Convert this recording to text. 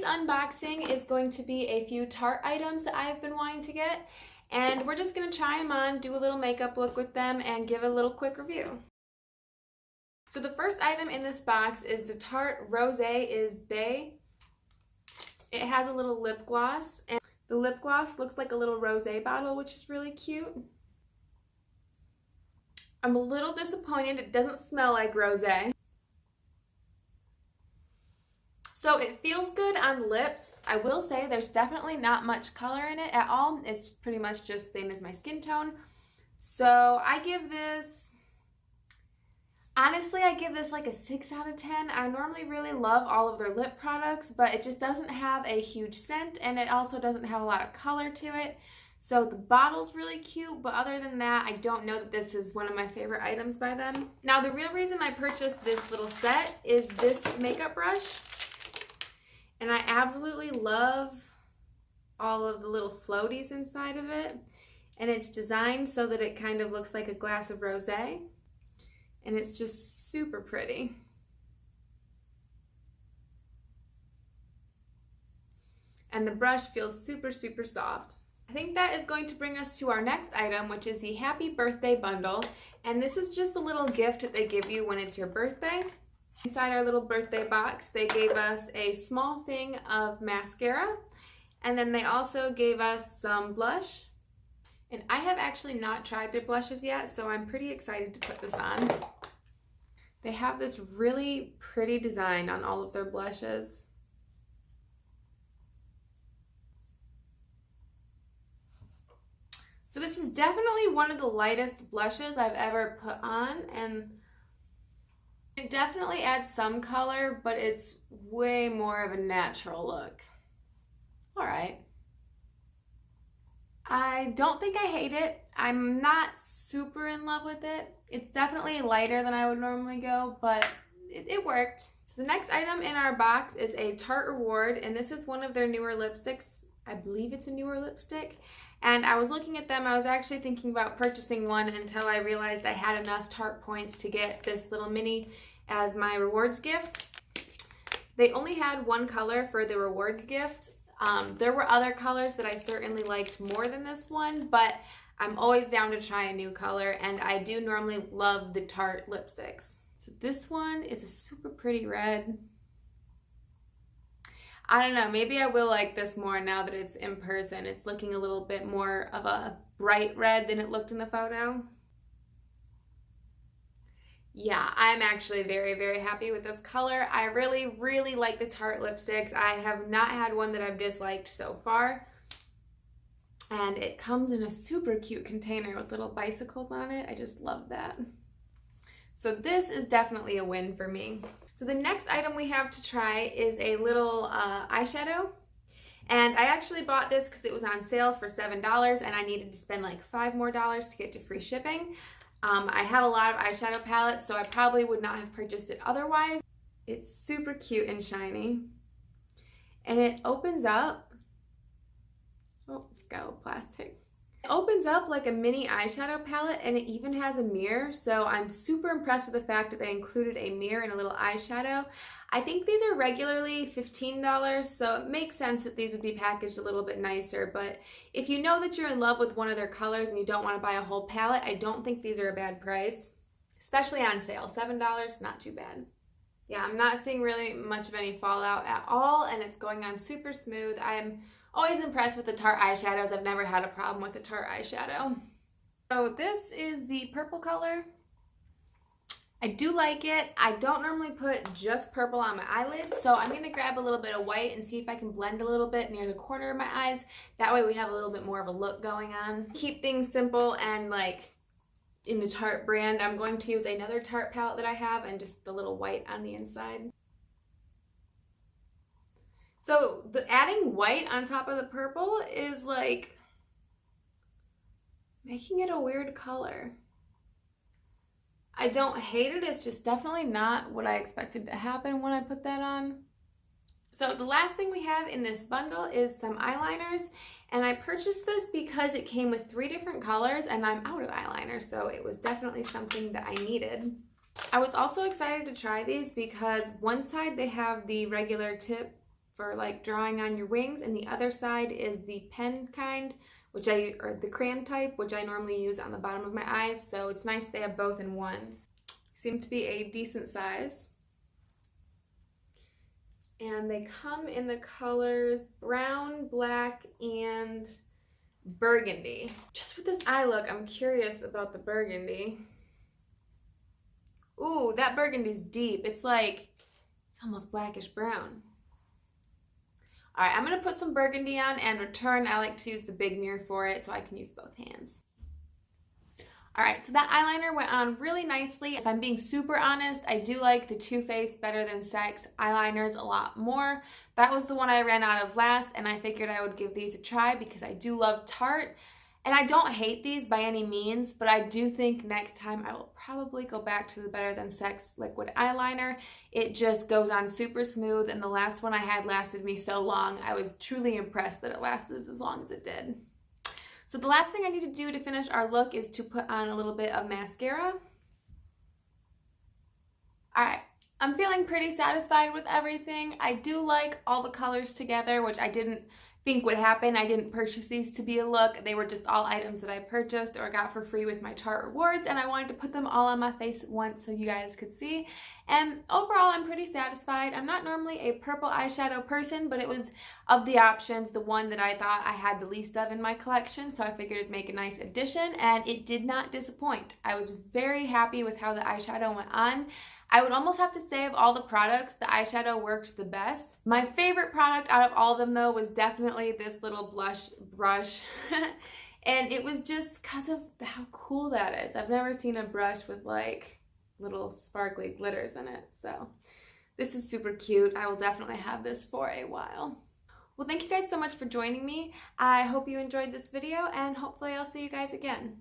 unboxing is going to be a few Tarte items that I've been wanting to get, and we're just going to try them on, do a little makeup look with them, and give a little quick review. So the first item in this box is the Tarte Rosé is Bay. It has a little lip gloss, and the lip gloss looks like a little rosé bottle, which is really cute. I'm a little disappointed it doesn't smell like rosé. So it feels good on lips. I will say there's definitely not much color in it at all. It's pretty much just the same as my skin tone. So I give this, honestly, I give this like a 6 out of 10. I normally really love all of their lip products, but it just doesn't have a huge scent, and it also doesn't have a lot of color to it. So the bottle's really cute, but other than that, I don't know that this is one of my favorite items by them. Now, the real reason I purchased this little set is this makeup brush. And I absolutely love all of the little floaties inside of it. And it's designed so that it kind of looks like a glass of rosé. And it's just super pretty. And the brush feels super, super soft. I think that is going to bring us to our next item, which is the Happy Birthday Bundle. And this is just a little gift that they give you when it's your birthday. Inside our little birthday box, they gave us a small thing of mascara, and then they also gave us some blush. And I have actually not tried their blushes yet, so I'm pretty excited to put this on. They have this really pretty design on all of their blushes. So this is definitely one of the lightest blushes I've ever put on, and it definitely adds some color, but it's way more of a natural look. All right. I don't think I hate it. I'm not super in love with it. It's definitely lighter than I would normally go, but it worked. So the next item in our box is a Tarte Reward, and this is one of their newer lipsticks. I believe it's a newer lipstick. And I was looking at them. I was actually thinking about purchasing one until I realized I had enough Tarte points to get this little mini as my rewards gift. They only had one color for the rewards gift. There were other colors that I certainly liked more than this one, but I'm always down to try a new color, and I do normally love the Tarte lipsticks. So this one is a super pretty red. I don't know, maybe I will like this more now that it's in person. It's looking a little bit more of a bright red than it looked in the photo. Yeah, I'm actually very, very happy with this color. I really, really like the Tarte lipsticks. I have not had one that I've disliked so far. And it comes in a super cute container with little bicycles on it. I just love that. So this is definitely a win for me. So the next item we have to try is a little eyeshadow. And I actually bought this because it was on sale for $7 and I needed to spend like $5 more to get to free shipping. I have a lot of eyeshadow palettes, so I probably would not have purchased it otherwise. It's super cute and shiny. And it opens up. Oh, it's got a little plastic. It opens up like a mini eyeshadow palette, and it even has a mirror, so I'm super impressed with the fact that they included a mirror and a little eyeshadow. I think these are regularly $15, so it makes sense that these would be packaged a little bit nicer, but if you know that you're in love with one of their colors and you don't want to buy a whole palette, I don't think these are a bad price, especially on sale. $7, not too bad. Yeah, I'm not seeing really much of any fallout at all, and it's going on super smooth. I'm always impressed with the Tarte eyeshadows. I've never had a problem with the Tarte eyeshadow. So this is the purple color. I do like it. I don't normally put just purple on my eyelids, so I'm going to grab a little bit of white and see if I can blend a little bit near the corner of my eyes. That way we have a little bit more of a look going on. Keep things simple and like in the Tarte brand, I'm going to use another Tarte palette that I have and just the little white on the inside. So adding white on top of the purple is like making it a weird color. I don't hate it, it's just definitely not what I expected to happen when I put that on. So the last thing we have in this bundle is some eyeliners, and I purchased this because it came with 3 different colors and I'm out of eyeliner, so it was definitely something that I needed. I was also excited to try these because one side they have the regular tip for like drawing on your wings, and the other side is the pen kind, or the crayon type, which I normally use on the bottom of my eyes. So it's nice they have both in one. Seem to be a decent size. And they come in the colors brown, black, and burgundy. Just with this eye look, I'm curious about the burgundy. Ooh, that burgundy's deep. It's almost blackish brown. All right, I'm gonna put some burgundy on and return. I like to use the big mirror for it so I can use both hands. All right, so that eyeliner went on really nicely. If I'm being super honest, I do like the Too Faced Better Than Sex eyeliners a lot more. That was the one I ran out of last, and I figured I would give these a try because I do love Tarte. And I don't hate these by any means, but I do think next time I will probably go back to the Better Than Sex liquid eyeliner. It just goes on super smooth, and the last one I had lasted me so long. I was truly impressed that it lasted as long as it did. So the last thing I need to do to finish our look is to put on a little bit of mascara. All right, I'm feeling pretty satisfied with everything. I do like all the colors together, which I didn't think would happen. I didn't purchase these to be a look. They were just all items that I purchased or got for free with my Tarte rewards, and I wanted to put them all on my face at once so you guys could see. And overall, I'm pretty satisfied. I'm not normally a purple eyeshadow person, but it was, of the options, the one that I thought I had the least of in my collection, so I figured it'd make a nice addition, and it did not disappoint. I was very happy with how the eyeshadow went on. I would almost have to say of all the products, the eyeshadow worked the best. My favorite product out of all of them though was definitely this little blush brush. And it was just because of how cool that is. I've never seen a brush with like little sparkly glitters in it. So this is super cute. I will definitely have this for a while. Well, thank you guys so much for joining me. I hope you enjoyed this video, and hopefully I'll see you guys again.